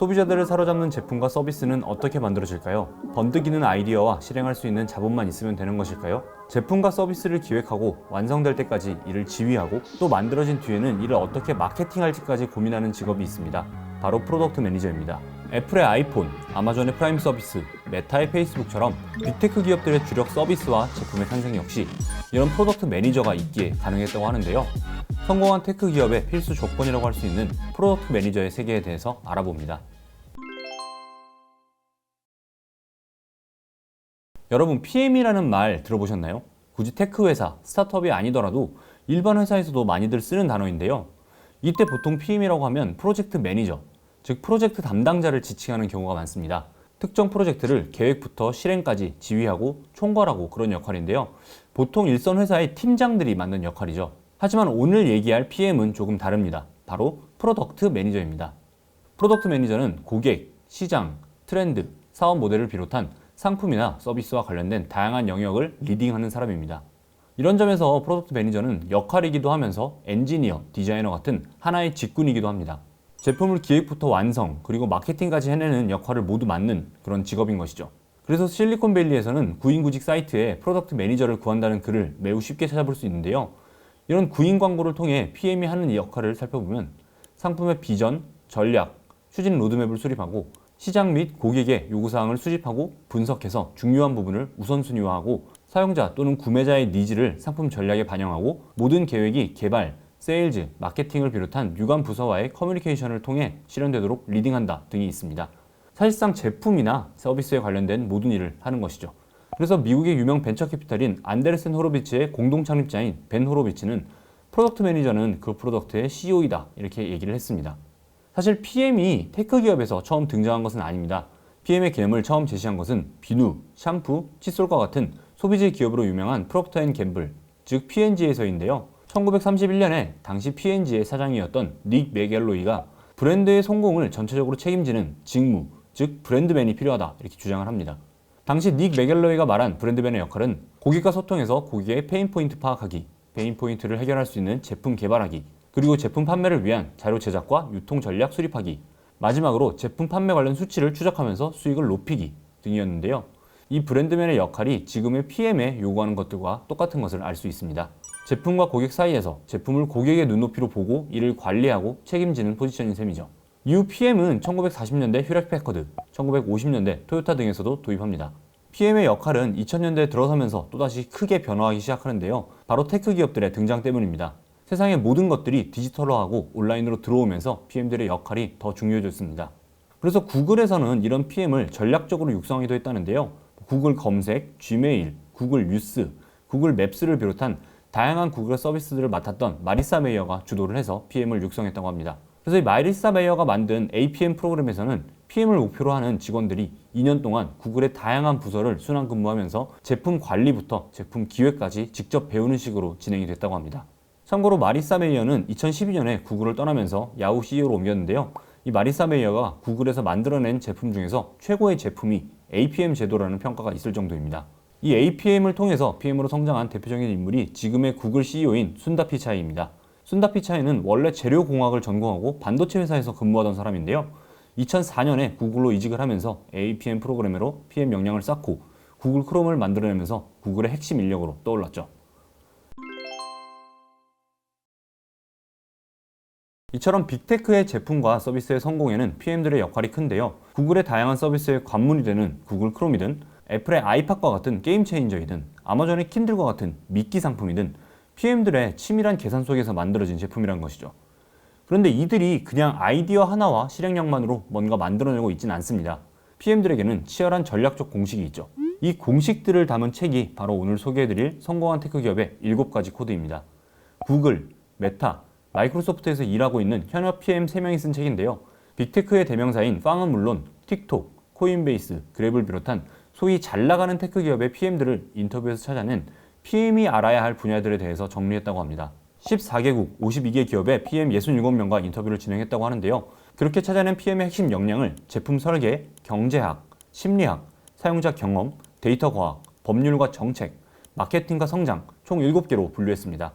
소비자들을 사로잡는 제품과 서비스는 어떻게 만들어질까요? 번뜩이는 아이디어와 실행할 수 있는 자본만 있으면 되는 것일까요? 제품과 서비스를 기획하고 완성될 때까지 이를 지휘하고 또 만들어진 뒤에는 이를 어떻게 마케팅할지까지 고민하는 직업이 있습니다. 바로 프로덕트 매니저입니다. 애플의 아이폰, 아마존의 프라임 서비스, 메타의 페이스북처럼 빅테크 기업들의 주력 서비스와 제품의 탄생 역시 이런 프로덕트 매니저가 있기에 가능했다고 하는데요. 성공한 테크 기업의 필수 조건이라고 할 수 있는 프로덕트 매니저의 세계에 대해서 알아봅니다. 여러분, PM이라는 말 들어보셨나요? 굳이 테크 회사, 스타트업이 아니더라도 일반 회사에서도 많이들 쓰는 단어인데요. 이때 보통 PM이라고 하면 프로젝트 매니저, 즉 프로젝트 담당자를 지칭하는 경우가 많습니다. 특정 프로젝트를 계획부터 실행까지 지휘하고 총괄하고 그런 역할인데요. 보통 일선 회사의 팀장들이 맡는 역할이죠. 하지만 오늘 얘기할 PM은 조금 다릅니다. 바로 프로덕트 매니저입니다. 프로덕트 매니저는 고객, 시장, 트렌드, 사업 모델을 비롯한 상품이나 서비스와 관련된 다양한 영역을 리딩하는 사람입니다. 이런 점에서 프로덕트 매니저는 역할이기도 하면서 엔지니어, 디자이너 같은 하나의 직군이기도 합니다. 제품을 기획부터 완성, 그리고 마케팅까지 해내는 역할을 모두 맡는 그런 직업인 것이죠. 그래서 실리콘밸리에서는 구인구직 사이트에 프로덕트 매니저를 구한다는 글을 매우 쉽게 찾아볼 수 있는데요. 이런 구인 광고를 통해 PM이 하는 이 역할을 살펴보면 상품의 비전, 전략, 추진 로드맵을 수립하고 시장 및 고객의 요구사항을 수집하고 분석해서 중요한 부분을 우선순위화하고 사용자 또는 구매자의 니즈를 상품 전략에 반영하고 모든 계획이 개발, 세일즈, 마케팅을 비롯한 유관 부서와의 커뮤니케이션을 통해 실현되도록 리딩한다 등이 있습니다. 사실상 제품이나 서비스에 관련된 모든 일을 하는 것이죠. 그래서 미국의 유명 벤처캐피탈인 안데르센 호로비츠의 공동 창립자인 벤 호로비츠는 프로덕트 매니저는 그 프로덕트의 CEO이다 이렇게 얘기를 했습니다. 사실 PM이 테크 기업에서 처음 등장한 것은 아닙니다. PM의 개념을 처음 제시한 것은 비누, 샴푸, 칫솔과 같은 소비재 기업으로 유명한 프록터 앤 갬블, 즉 P&G에서인데요. 1931년에 당시 P&G의 사장이었던 닉 맥갤로이가 브랜드의 성공을 전체적으로 책임지는 직무, 즉 브랜드맨이 필요하다 이렇게 주장을 합니다. 당시 닉 맥갤로이가 말한 브랜드맨의 역할은 고객과 소통해서 고객의 페인포인트 파악하기, 페인포인트를 해결할 수 있는 제품 개발하기, 그리고 제품 판매를 위한 자료 제작과 유통 전략 수립하기, 마지막으로 제품 판매 관련 수치를 추적하면서 수익을 높이기 등이었는데요. 이 브랜드맨의 역할이 지금의 PM에 요구하는 것들과 똑같은 것을 알 수 있습니다. 제품과 고객 사이에서 제품을 고객의 눈높이로 보고 이를 관리하고 책임지는 포지션인 셈이죠. 이후 PM은 1940년대 휴렛패커드, 1950년대 토요타 등에서도 도입합니다. PM의 역할은 2000년대에 들어서면서 또다시 크게 변화하기 시작하는데요. 바로 테크 기업들의 등장 때문입니다. 세상의 모든 것들이 디지털화하고 온라인으로 들어오면서 PM들의 역할이 더 중요해졌습니다. 그래서 구글에서는 이런 PM을 전략적으로 육성하기도 했다는데요. 구글 검색, 지메일, 구글 뉴스, 구글 맵스를 비롯한 다양한 구글 서비스들을 맡았던 마리사 메이어가 주도를 해서 PM을 육성했다고 합니다. 그래서 이 마리사 메이어가 만든 APM 프로그램에서는 PM을 목표로 하는 직원들이 2년 동안 구글의 다양한 부서를 순환 근무하면서 제품 관리부터 제품 기획까지 직접 배우는 식으로 진행이 됐다고 합니다. 참고로 마리사 메이어는 2012년에 구글을 떠나면서 야후 CEO로 옮겼는데요. 이 마리사 메이어가 구글에서 만들어낸 제품 중에서 최고의 제품이 APM 제도라는 평가가 있을 정도입니다. 이 APM을 통해서 PM으로 성장한 대표적인 인물이 지금의 구글 CEO인 순다 피차이입니다. 순다 피차이는 원래 재료공학을 전공하고 반도체 회사에서 근무하던 사람인데요. 2004년에 구글로 이직을 하면서 APM 프로그래머로 PM 역량을 쌓고 구글 크롬을 만들어내면서 구글의 핵심 인력으로 떠올랐죠. 이처럼 빅테크의 제품과 서비스의 성공에는 PM들의 역할이 큰데요. 구글의 다양한 서비스의 관문이 되는 구글 크롬이든 애플의 아이팟과 같은 게임 체인저이든 아마존의 킨들과 같은 미끼 상품이든 PM들의 치밀한 계산 속에서 만들어진 제품이란 것이죠. 그런데 이들이 그냥 아이디어 하나와 실행력만으로 뭔가 만들어내고 있지는 않습니다. PM들에게는 치열한 전략적 공식이 있죠. 이 공식들을 담은 책이 바로 오늘 소개해드릴 성공한 테크 기업의 7가지 코드입니다. 구글, 메타, 마이크로소프트에서 일하고 있는 현역 PM 3명이 쓴 책인데요. 빅테크의 대명사인 팡은 물론 틱톡, 코인베이스, 그랩을 비롯한 소위 잘 나가는 테크 기업의 PM들을 인터뷰에서 찾아낸 PM이 알아야 할 분야들에 대해서 정리했다고 합니다. 14개국 52개 기업의 PM 67명과 인터뷰를 진행했다고 하는데요. 그렇게 찾아낸 PM의 핵심 역량을 제품 설계, 경제학, 심리학, 사용자 경험, 데이터 과학, 법률과 정책, 마케팅과 성장 총 7개로 분류했습니다.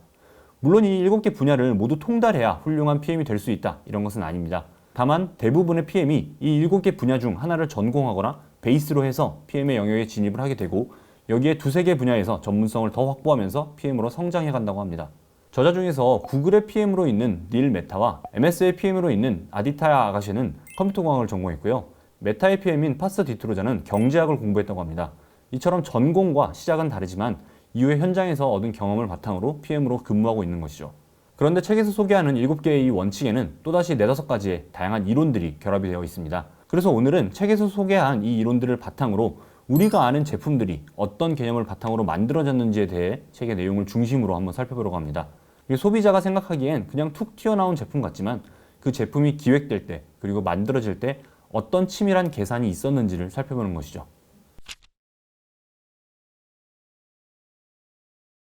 물론 이 7개 분야를 모두 통달해야 훌륭한 PM이 될 수 있다 이런 것은 아닙니다. 다만 대부분의 PM이 이 7개 분야 중 하나를 전공하거나 베이스로 해서 PM의 영역에 진입을 하게 되고 여기에 두세 개 분야에서 전문성을 더 확보하면서 PM으로 성장해 간다고 합니다. 저자 중에서 구글의 PM으로 있는 닐 메타와 MS의 PM으로 있는 아디타야 아가시는 컴퓨터공학을 전공했고요. 메타의 PM인 파스 디트로자는 경제학을 공부했다고 합니다. 이처럼 전공과 시작은 다르지만 이후에 현장에서 얻은 경험을 바탕으로 PM으로 근무하고 있는 것이죠. 그런데 책에서 소개하는 7개의 이 원칙에는 또다시 4-5가지의 다양한 이론들이 결합이 되어 있습니다. 그래서 오늘은 책에서 소개한 이 이론들을 바탕으로 우리가 아는 제품들이 어떤 개념을 바탕으로 만들어졌는지에 대해 책의 내용을 중심으로 한번 살펴보려고 합니다. 소비자가 생각하기엔 그냥 툭 튀어나온 제품 같지만 그 제품이 기획될 때 그리고 만들어질 때 어떤 치밀한 계산이 있었는지를 살펴보는 것이죠.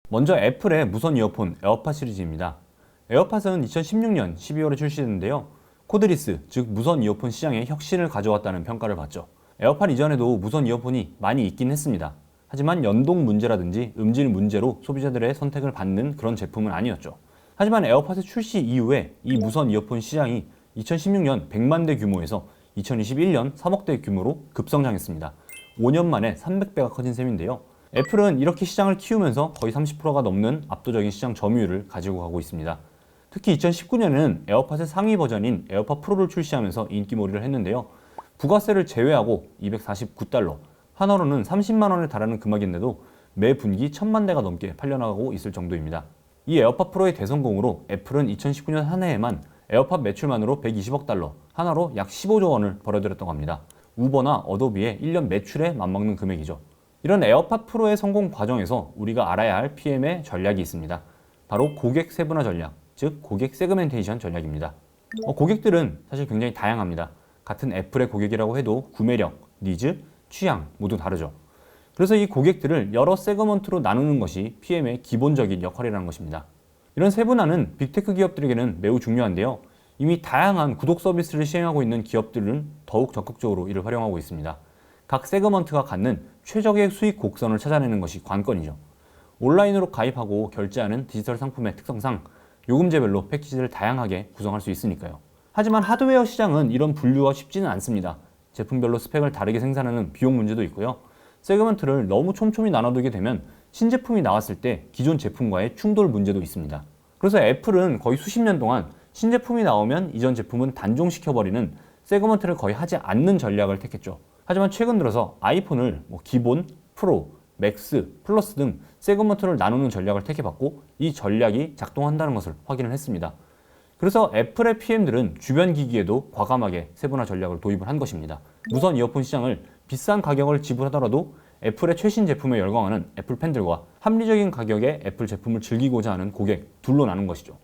먼저 애플의 무선 이어폰 에어팟 시리즈입니다. 에어팟은 2016년 12월에 출시됐는데요. 코드리스, 즉 무선 이어폰 시장에 혁신을 가져왔다는 평가를 받죠. 에어팟 이전에도 무선 이어폰이 많이 있긴 했습니다. 하지만 연동 문제라든지 음질 문제로 소비자들의 선택을 받는 그런 제품은 아니었죠. 하지만 에어팟의 출시 이후에 이 무선 이어폰 시장이 2016년 100만 대 규모에서 2021년 3억 대 규모로 급성장했습니다. 5년 만에 300배가 커진 셈인데요. 애플은 이렇게 시장을 키우면서 거의 30%가 넘는 압도적인 시장 점유율을 가지고 가고 있습니다. 특히 2019년에는 에어팟의 상위 버전인 에어팟 프로를 출시하면서 인기몰이를 했는데요. 부가세를 제외하고 249달러, 하나로는 30만 원에 달하는 금액인데도 매 분기 1000만 대가 넘게 팔려나가고 있을 정도입니다. 이 에어팟 프로의 대성공으로 애플은 2019년 한 해에만 에어팟 매출만으로 120억 달러, 하나로 약 15조 원을 벌어들였다고 합니다. 우버나 어도비의 1년 매출에 맞먹는 금액이죠. 이런 에어팟 프로의 성공 과정에서 우리가 알아야 할 PM의 전략이 있습니다. 바로 고객 세분화 전략, 즉 고객 세그멘테이션 전략입니다. 고객들은 사실 굉장히 다양합니다. 같은 애플의 고객이라고 해도 구매력, 니즈, 취향 모두 다르죠. 그래서 이 고객들을 여러 세그먼트로 나누는 것이 PM의 기본적인 역할이라는 것입니다. 이런 세분화는 빅테크 기업들에게는 매우 중요한데요. 이미 다양한 구독 서비스를 시행하고 있는 기업들은 더욱 적극적으로 이를 활용하고 있습니다. 각 세그먼트가 갖는 최적의 수익 곡선을 찾아내는 것이 관건이죠. 온라인으로 가입하고 결제하는 디지털 상품의 특성상 요금제별로 패키지를 다양하게 구성할 수 있으니까요. 하지만 하드웨어 시장은 이런 분류가 쉽지는 않습니다. 제품별로 스펙을 다르게 생산하는 비용 문제도 있고요. 세그먼트를 너무 촘촘히 나눠두게 되면 신제품이 나왔을 때 기존 제품과의 충돌 문제도 있습니다. 그래서 애플은 거의 수십 년 동안 신제품이 나오면 이전 제품은 단종시켜버리는 세그먼트를 거의 하지 않는 전략을 택했죠. 하지만 최근 들어서 아이폰을 기본, 프로, 맥스, 플러스 등 세그먼트를 나누는 전략을 택해봤고 이 전략이 작동한다는 것을 확인을 했습니다. 그래서 애플의 PM들은 주변 기기에도 과감하게 세분화 전략을 도입을 한 것입니다. 무선 이어폰 시장을 비싼 가격을 지불하더라도 애플의 최신 제품에 열광하는 애플 팬들과 합리적인 가격에 애플 제품을 즐기고자 하는 고객 둘로 나눈 것이죠.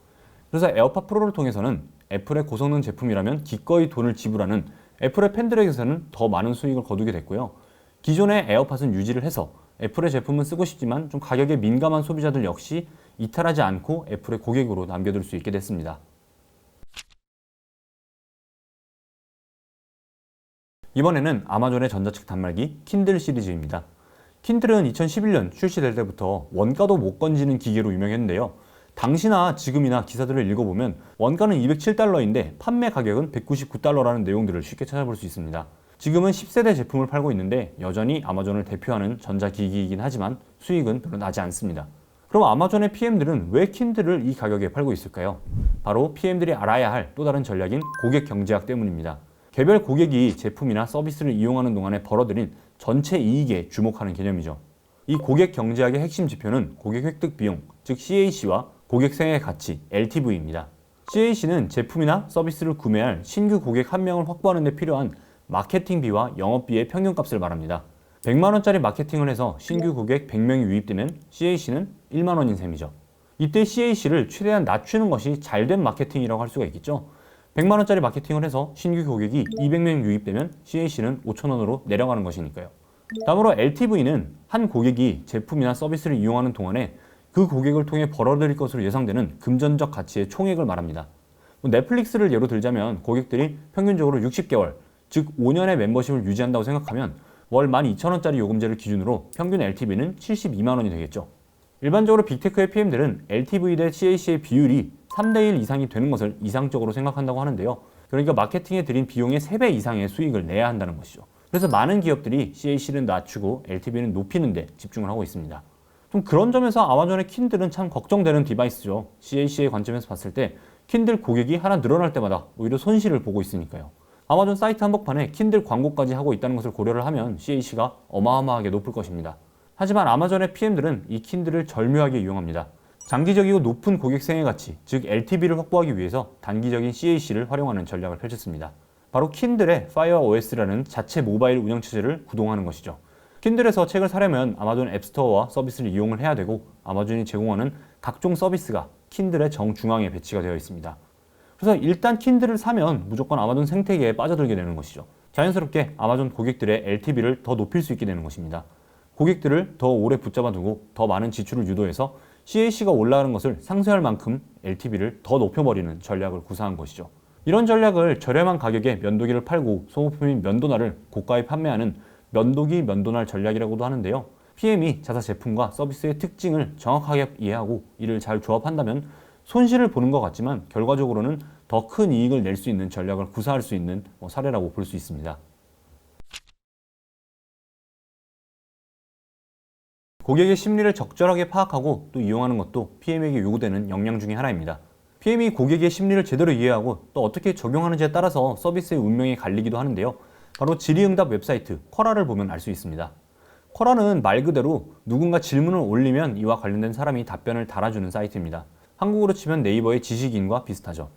그래서 에어팟 프로를 통해서는 애플의 고성능 제품이라면 기꺼이 돈을 지불하는 애플의 팬들에게서는 더 많은 수익을 거두게 됐고요. 기존의 에어팟은 유지를 해서 애플의 제품은 쓰고 싶지만 좀 가격에 민감한 소비자들 역시 이탈하지 않고 애플의 고객으로 남겨둘 수 있게 됐습니다. 이번에는 아마존의 전자책 단말기 킨들 시리즈입니다. 킨들은 2011년 출시될 때부터 원가도 못 건지는 기계로 유명했는데요. 당시나 지금이나 기사들을 읽어보면 원가는 207달러인데 판매 가격은 199달러라는 내용들을 쉽게 찾아볼 수 있습니다. 지금은 10세대 제품을 팔고 있는데 여전히 아마존을 대표하는 전자기기이긴 하지만 수익은 별로 나지 않습니다. 그럼 아마존의 PM들은 왜 킨들을 이 가격에 팔고 있을까요? 바로 PM들이 알아야 할 또 다른 전략인 고객 경제학 때문입니다. 개별 고객이 제품이나 서비스를 이용하는 동안에 벌어들인 전체 이익에 주목하는 개념이죠. 이 고객 경제학의 핵심 지표는 고객 획득 비용, 즉 CAC와 고객 생애 가치, LTV입니다. CAC는 제품이나 서비스를 구매할 신규 고객 한 명을 확보하는 데 필요한 마케팅비와 영업비의 평균값을 말합니다. 100만 원짜리 마케팅을 해서 신규 고객 100명이 유입되면 CAC는 1만 원인 셈이죠. 이때 CAC를 최대한 낮추는 것이 잘된 마케팅이라고 할 수가 있겠죠. 100만 원짜리 마케팅을 해서 신규 고객이 200명 유입되면 CAC는 5천 원으로 내려가는 것이니까요. 다음으로 LTV는 한 고객이 제품이나 서비스를 이용하는 동안에 그 고객을 통해 벌어들일 것으로 예상되는 금전적 가치의 총액을 말합니다. 넷플릭스를 예로 들자면 고객들이 평균적으로 60개월, 즉 5년의 멤버십을 유지한다고 생각하면 월 12,000원짜리 요금제를 기준으로 평균 LTV는 72만 원이 되겠죠. 일반적으로 빅테크의 PM들은 LTV 대 CAC의 비율이 3대1 이상이 되는 것을 이상적으로 생각한다고 하는데요. 그러니까 마케팅에 들인 비용의 3배 이상의 수익을 내야 한다는 것이죠. 그래서 많은 기업들이 CAC를 낮추고 LTV는 높이는 데 집중을 하고 있습니다. 좀 그런 점에서 아마존의 킨들은 참 걱정되는 디바이스죠. CAC의 관점에서 봤을 때 킨들 고객이 하나 늘어날 때마다 오히려 손실을 보고 있으니까요. 아마존 사이트 한복판에 킨들 광고까지 하고 있다는 것을 고려를 하면 CAC가 어마어마하게 높을 것입니다. 하지만 아마존의 PM들은 이 킨들을 절묘하게 이용합니다. 장기적이고 높은 고객 생애 가치, 즉 LTV를 확보하기 위해서 단기적인 CAC를 활용하는 전략을 펼쳤습니다. 바로 킨들의 Fire OS라는 자체 모바일 운영 체제를 구동하는 것이죠. 킨들에서 책을 사려면 아마존 앱스토어와 서비스를 이용을 해야 되고 아마존이 제공하는 각종 서비스가 킨들의 정중앙에 배치가 되어 있습니다. 그래서 일단 킨들을 사면 무조건 아마존 생태계에 빠져들게 되는 것이죠. 자연스럽게 아마존 고객들의 LTV를 더 높일 수 있게 되는 것입니다. 고객들을 더 오래 붙잡아두고 더 많은 지출을 유도해서 CAC가 올라가는 것을 상쇄할 만큼 LTV를 더 높여버리는 전략을 구사한 것이죠. 이런 전략을 저렴한 가격에 면도기를 팔고 소모품인 면도날을 고가에 판매하는 면도기 면도날 전략이라고도 하는데요. PM이 자사 제품과 서비스의 특징을 정확하게 이해하고 이를 잘 조합한다면 손실을 보는 것 같지만 결과적으로는 더 큰 이익을 낼 수 있는 전략을 구사할 수 있는 사례라고 볼 수 있습니다. 고객의 심리를 적절하게 파악하고 또 이용하는 것도 PM에게 요구되는 역량 중에 하나입니다. PM이 고객의 심리를 제대로 이해하고 또 어떻게 적용하는지에 따라서 서비스의 운명이 갈리기도 하는데요. 바로 질의응답 웹사이트 쿼라를 보면 알 수 있습니다. 쿼라는 말 그대로 누군가 질문을 올리면 이와 관련된 사람이 답변을 달아주는 사이트입니다. 한국어로 치면 네이버의 지식인과 비슷하죠.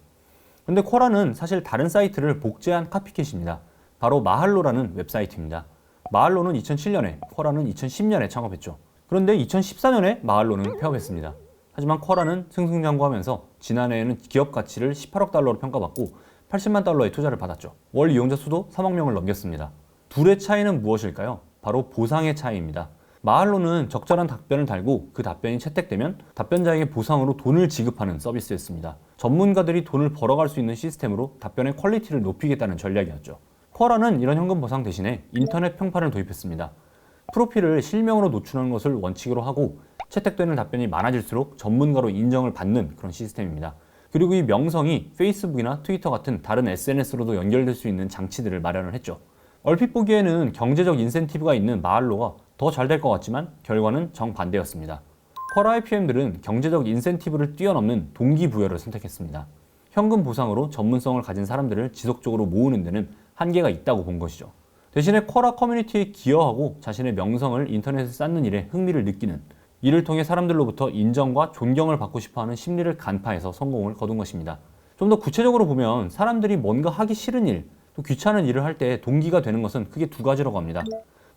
근데 쿼라는 사실 다른 사이트를 복제한 카피캣입니다. 바로 마할로라는 웹사이트입니다. 마할로는 2007년에, 쿼라는 2010년에 창업했죠. 그런데 2014년에 마할로는 폐업했습니다. 하지만 쿼라는 승승장구하면서 지난해에는 기업 가치를 18억 달러로 평가받고 80만 달러의 투자를 받았죠. 월 이용자 수도 3억 명을 넘겼습니다. 둘의 차이는 무엇일까요? 바로 보상의 차이입니다. 마할로는 적절한 답변을 달고 그 답변이 채택되면 답변자에게 보상으로 돈을 지급하는 서비스였습니다. 전문가들이 돈을 벌어갈 수 있는 시스템으로 답변의 퀄리티를 높이겠다는 전략이었죠. 쿼라는 이런 현금 보상 대신에 인터넷 평판을 도입했습니다. 프로필을 실명으로 노출하는 것을 원칙으로 하고 채택되는 답변이 많아질수록 전문가로 인정을 받는 그런 시스템입니다. 그리고 이 명성이 페이스북이나 트위터 같은 다른 SNS로도 연결될 수 있는 장치들을 마련을 했죠. 얼핏 보기에는 경제적 인센티브가 있는 마할로가 더 잘 될 것 같지만 결과는 정반대였습니다. 쿼라의 PM들은 경제적 인센티브를 뛰어넘는 동기부여를 선택했습니다. 현금 보상으로 전문성을 가진 사람들을 지속적으로 모으는 데는 한계가 있다고 본 것이죠. 대신에 쿼라 커뮤니티에 기여하고 자신의 명성을 인터넷에 쌓는 일에 흥미를 느끼는, 이를 통해 사람들로부터 인정과 존경을 받고 싶어하는 심리를 간파해서 성공을 거둔 것입니다. 좀 더 구체적으로 보면 사람들이 뭔가 하기 싫은 일, 또 귀찮은 일을 할 때 동기가 되는 것은 크게 두 가지라고 합니다.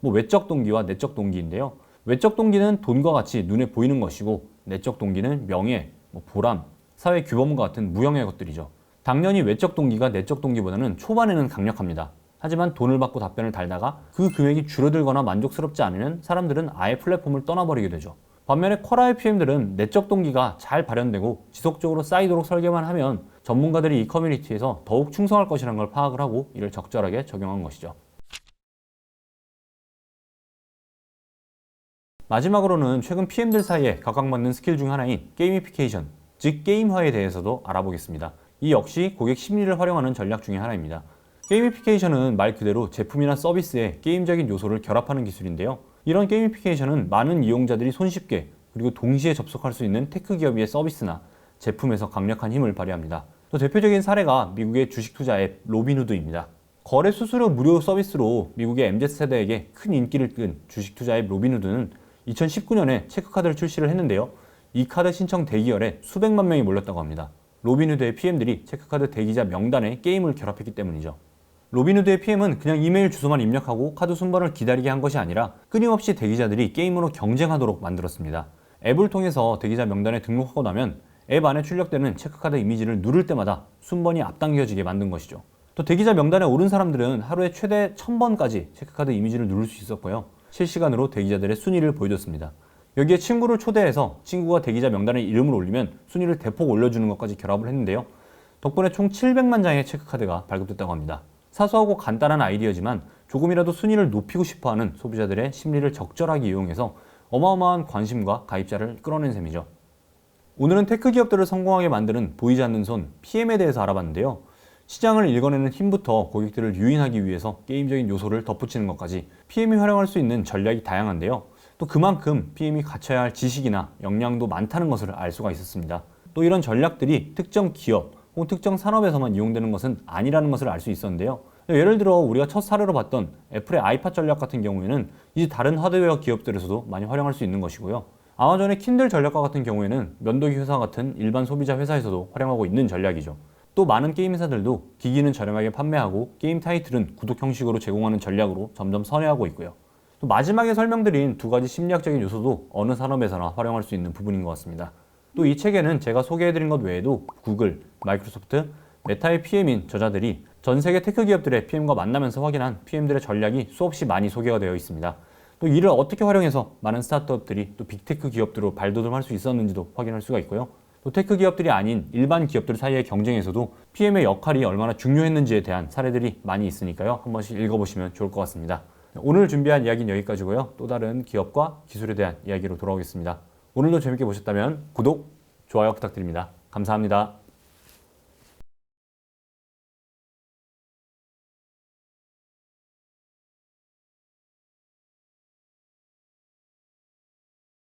외적 동기와 내적 동기인데요. 외적 동기는 돈과 같이 눈에 보이는 것이고 내적 동기는 명예, 보람, 사회 규범과 같은 무형의 것들이죠. 당연히 외적 동기가 내적 동기보다는 초반에는 강력합니다. 하지만 돈을 받고 답변을 달다가 그 금액이 줄어들거나 만족스럽지 않으면 사람들은 아예 플랫폼을 떠나버리게 되죠. 반면에 쿼라의 PM들은 내적 동기가 잘 발현되고 지속적으로 쌓이도록 설계만 하면 전문가들이 이 커뮤니티에서 더욱 충성할 것이라는 걸 파악을 하고 이를 적절하게 적용한 것이죠. 마지막으로는 최근 PM들 사이에 각광받는 스킬 중 하나인 게이미피케이션, 즉 게임화에 대해서도 알아보겠습니다. 이 역시 고객 심리를 활용하는 전략 중에 하나입니다. 게이미피케이션은 말 그대로 제품이나 서비스에 게임적인 요소를 결합하는 기술인데요. 이런 게이미피케이션은 많은 이용자들이 손쉽게 그리고 동시에 접속할 수 있는 테크 기업의 서비스나 제품에서 강력한 힘을 발휘합니다. 또 대표적인 사례가 미국의 주식 투자 앱 로빈후드입니다. 거래 수수료 무료 서비스로 미국의 MZ세대에게 큰 인기를 끈 주식 투자 앱 로빈후드는 2019년에 체크카드를 출시를 했는데요. 이 카드 신청 대기열에 수백만 명이 몰렸다고 합니다. 로빈후드의 PM들이 체크카드 대기자 명단에 게임을 결합했기 때문이죠. 로빈후드의 PM은 그냥 이메일 주소만 입력하고 카드 순번을 기다리게 한 것이 아니라 끊임없이 대기자들이 게임으로 경쟁하도록 만들었습니다. 앱을 통해서 대기자 명단에 등록하고 나면 앱 안에 출력되는 체크카드 이미지를 누를 때마다 순번이 앞당겨지게 만든 것이죠. 또 대기자 명단에 오른 사람들은 하루에 최대 1000번까지 체크카드 이미지를 누를 수 있었고요. 실시간으로 대기자들의 순위를 보여줬습니다. 여기에 친구를 초대해서 친구가 대기자 명단에 이름을 올리면 순위를 대폭 올려주는 것까지 결합을 했는데요. 덕분에 총 700만 장의 체크카드가 발급됐다고 합니다. 사소하고 간단한 아이디어지만 조금이라도 순위를 높이고 싶어하는 소비자들의 심리를 적절하게 이용해서 어마어마한 관심과 가입자를 끌어낸 셈이죠. 오늘은 테크 기업들을 성공하게 만드는 보이지 않는 손, PM에 대해서 알아봤는데요. 시장을 읽어내는 힘부터 고객들을 유인하기 위해서 게임적인 요소를 덧붙이는 것까지 PM이 활용할 수 있는 전략이 다양한데요. 또 그만큼 PM이 갖춰야 할 지식이나 역량도 많다는 것을 알 수가 있었습니다. 또 이런 전략들이 특정 기업 혹은 특정 산업에서만 이용되는 것은 아니라는 것을 알 수 있었는데요. 예를 들어 우리가 첫 사례로 봤던 애플의 아이팟 전략 같은 경우에는 이제 다른 하드웨어 기업들에서도 많이 활용할 수 있는 것이고요. 아마존의 킨들 전략과 같은 경우에는 면도기 회사 같은 일반 소비자 회사에서도 활용하고 있는 전략이죠. 또 많은 게임 회사들도 기기는 저렴하게 판매하고 게임 타이틀은 구독 형식으로 제공하는 전략으로 점점 선회하고 있고요. 또 마지막에 설명드린 두 가지 심리학적인 요소도 어느 산업에서나 활용할 수 있는 부분인 것 같습니다. 또 이 책에는 제가 소개해드린 것 외에도 구글, 마이크로소프트, 메타의 PM인 저자들이 전 세계 테크 기업들의 PM과 만나면서 확인한 PM들의 전략이 수없이 많이 소개가 되어 있습니다. 또 이를 어떻게 활용해서 많은 스타트업들이 또 빅테크 기업들로 발돋움할 수 있었는지도 확인할 수가 있고요. 또 테크 기업들이 아닌 일반 기업들 사이의 경쟁에서도 PM의 역할이 얼마나 중요했는지에 대한 사례들이 많이 있으니까요. 한 번씩 읽어보시면 좋을 것 같습니다. 오늘 준비한 이야기는 여기까지고요. 또 다른 기업과 기술에 대한 이야기로 돌아오겠습니다. 오늘도 재밌게 보셨다면 구독, 좋아요 부탁드립니다. 감사합니다.